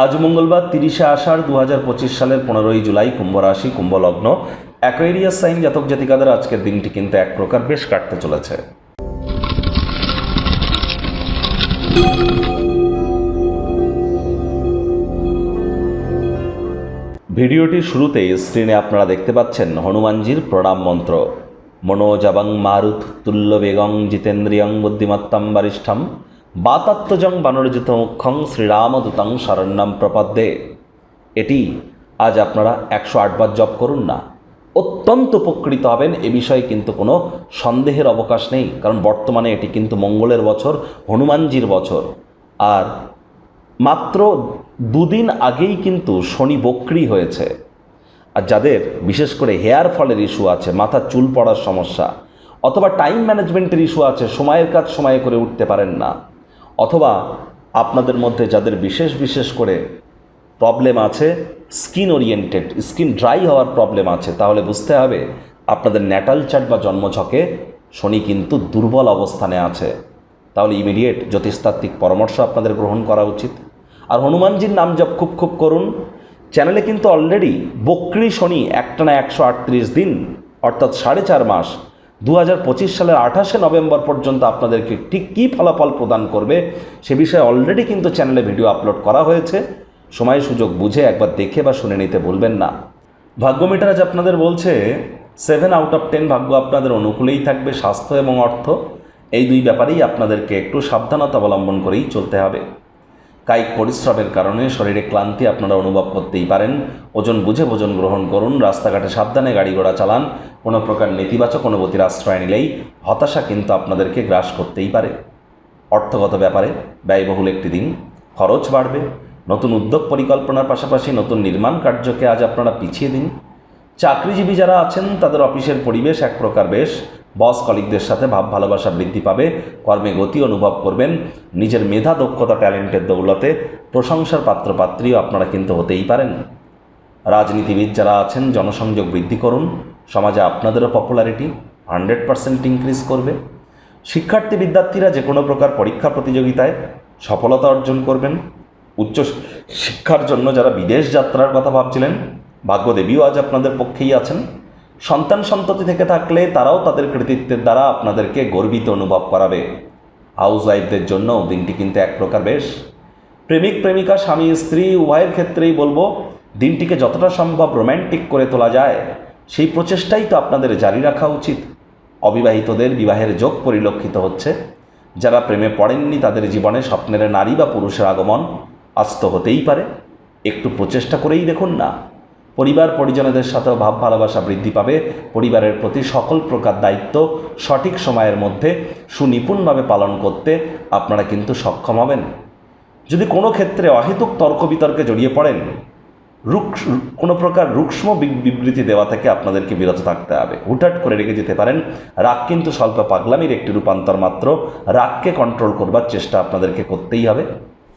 আজ মঙ্গলবার 30শে আষাঢ় 2025 সালের 15ই জুলাই, কুম্ভ রাশি, কুম্ভ লগ্ন, অ্যাকোয়ারিয়াস সাইন জাতক জাতিকাদের আজকের দিনটি কিন্তু এক প্রকার বেশ কাটতে চলেছে। ভিডিওটির শুরুতে স্ক্রিনে আপনারা দেখতে পাচ্ছেন হনুমানজির প্রণাম মন্ত্র। মনোজাবং মারুত তুল্য বেগং জিতেন্দ্রিয়ং বুদ্ধিমত্তম বরিষ্ঠম বাতাত্মজং বানরজিত মুখ্যং শ্রীরামদূতং শরণ্যম প্রপদ্যে। এটি আজ আপনারা 108 বার জপ করুন না, অত্যন্ত উপকৃত হবেন। এ বিষয়ে কিন্তু কোনো সন্দেহের অবকাশ নেই, কারণ বর্তমানে এটি কিন্তু মঙ্গলের বছর, হনুমানজির বছর। আর মাত্র দুদিন আগেই কিন্তু শনি বক্রী হয়েছে। আর যাদের বিশেষ করে হেয়ার ফলের ইস্যু আছে, মাথার চুল পড়ার সমস্যা, অথবা টাইম ম্যানেজমেন্টের ইস্যু আছে, সময়ের কাজ সময়ে করে উঠতে পারেন না, অথবা আপনাদের মধ্যে যাদের বিশেষ করে প্রবলেম আছে স্কিন ওরিয়েন্টেড, স্কিন ড্রাই হওয়ার প্রবলেম আছে, তাহলে বুঝতে হবে আপনাদের ন্যাটাল চার্ট বা জন্মছকে শনি কিন্তু দুর্বল অবস্থানে আছে। তাহলে ইমিডিয়েট জ্যোতিষতাত্ত্বিক পরামর্শ আপনাদের গ্রহণ করা উচিত। আর হনুমানজির নাম জপ খুব করুন। চ্যানেলে কিন্তু অলরেডি বক্রী শনি একটানা 138 দিন, অর্থাৎ 4.5 মাস, 2025 সালের 28শে নভেম্বর পর্যন্ত আপনাদেরকে ঠিক কী ফলাফল প্রদান করবে সে বিষয়ে অলরেডি কিন্তু চ্যানেলে ভিডিও আপলোড করা হয়েছে। সময় সুযোগ বুঝে একবার দেখে বা শুনে নিতে ভুলবেন না। ভাগ্য মিটার আজ আপনাদের বলছে 7 আউট অফ 10 ভাগ্য আপনাদের অনুকূলেই থাকবে। স্বাস্থ্য এবং অর্থ, এই দুই ব্যাপারেই আপনাদেরকে একটু সাবধানতা অবলম্বন করেই চলতে হবে। কায়িক পরিশ্রমের কারণে শরীরে ক্লান্তি আপনারা অনুভব করতেই পারেন। ওজন বুঝে ভোজন গ্রহণ করুন। রাস্তাঘাটে সাবধানে গাড়ি ঘোড়া চালান। কোনো প্রকার নেতিবাচক অনুভূতির আশ্রয় নিলেই হতাশা কিন্তু আপনাদেরকে গ্রাস করতেই পারে। অর্থগত ব্যাপারে ব্যয়বহুল একটি দিন, খরচ বাড়বে। নতুন উদ্যোগ পরিকল্পনার পাশাপাশি নতুন নির্মাণ কার্যকে আজ আপনারা পিছিয়ে দিন। চাকরিজীবী যারা আছেন তাদের অফিসের পরিবেশ এক প্রকার বেশ। বস কলিগদের সাথে ভাব ভালোবাসা বৃদ্ধি পাবে। কর্মে গতি অনুভব করবেন। নিজের মেধা, দক্ষতা, ট্যালেন্টের দৌলতে প্রশংসার পাত্রপাত্রীও আপনারা কিন্তু হতেই পারেন। রাজনীতিবিদ যারা আছেন জনসংযোগ বৃদ্ধি করুন। সমাজে আপনাদেরও পপুলারিটি 100% ইনক্রিজ করবে। শিক্ষার্থী বিদ্যার্থীরা যে কোনো প্রকার পরীক্ষা প্রতিযোগিতায় সফলতা অর্জন করবেন। উচ্চ শিক্ষার জন্য যারা বিদেশ যাত্রার কথা ভাবছিলেন, ভাগ্যদেবীও আজ আপনাদের পক্ষেই আছেন। সন্তান সন্ততি থেকে থাকলে তারাও তাদের কৃতিত্বের দ্বারা আপনাদেরকে গর্বিত অনুভব করাবে। হাউস ওয়াইফদের জন্য দিনটি কিন্তু এক প্রকার বেশ। প্রেমিক প্রেমিকা, স্বামী স্ত্রী উভয়ের ক্ষেত্রেই বলবো দিনটিকে যতটা সম্ভব রোম্যান্টিক করে তোলা যায় সেই প্রচেষ্টাই তো আপনাদের জারি রাখা উচিত। অবিবাহিতদের বিবাহের যোগ পরিলক্ষিত হচ্ছে। যারা প্রেমে পড়েননি তাদের জীবনে স্বপ্নের নারী বা পুরুষের আগমন আস্ত হতেই পারে। একটু প্রচেষ্টা করেই দেখুন না। পরিবার পরিজনদের সাথেও ভাব ভালোবাসা বৃদ্ধি পাবে। পরিবারের প্রতি সকল প্রকার দায়িত্ব সঠিক সময়ের মধ্যে সুনিপুণভাবে পালন করতে আপনারা কিন্তু সক্ষম হবেন। যদি কোনো ক্ষেত্রে অহেতুক তর্ক বিতর্কে জড়িয়ে পড়েন, কোনো প্রকার রুক্ষ্ম বিবৃতি দেওয়া থেকে আপনাদেরকে বিরত থাকতে হবে। হুটহাট করে রেগে যেতে পারেন। রাগ কিন্তু স্বল্প পাগলামির একটি রূপান্তর মাত্র। রাগকে কন্ট্রোল করবার চেষ্টা আপনাদেরকে করতেই হবে।